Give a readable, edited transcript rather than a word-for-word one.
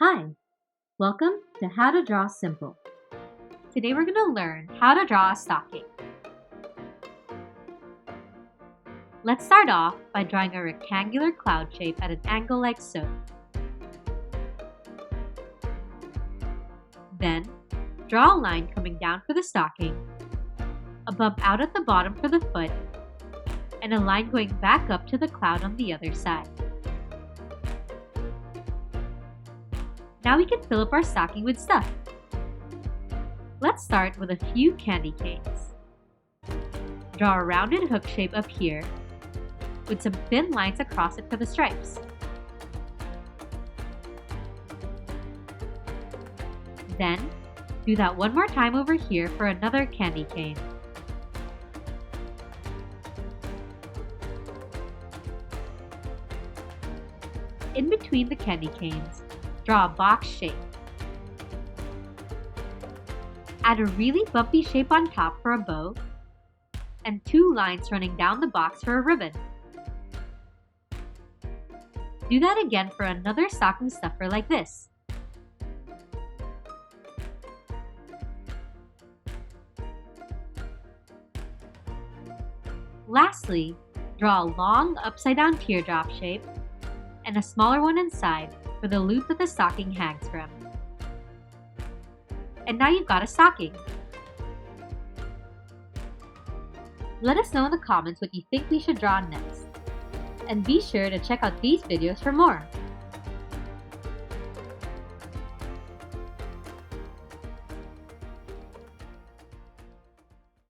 Hi, welcome to How to Draw Simple. Today we're going to learn how to draw a stocking. Let's start off by drawing a rectangular cloud shape at an angle like so. Then, draw a line coming down for the stocking, a bump out at the bottom for the foot, and a line going back up to the cloud on the other side. Now we can fill up our stocking with stuff. Let's start with a few candy canes. Draw a rounded hook shape up here with some thin lines across it for the stripes. Then, do that one more time over here for another candy cane. In between the candy canes, draw a box shape. Add a really bumpy shape on top for a bow, and two lines running down the box for a ribbon. Do that again for another stocking stuffer like this. Lastly, draw a long upside-down teardrop shape and a smaller one inside for the loop that the stocking hangs from. And now you've got a stocking! Let us know in the comments what you think we should draw next. And be sure to check out these videos for more.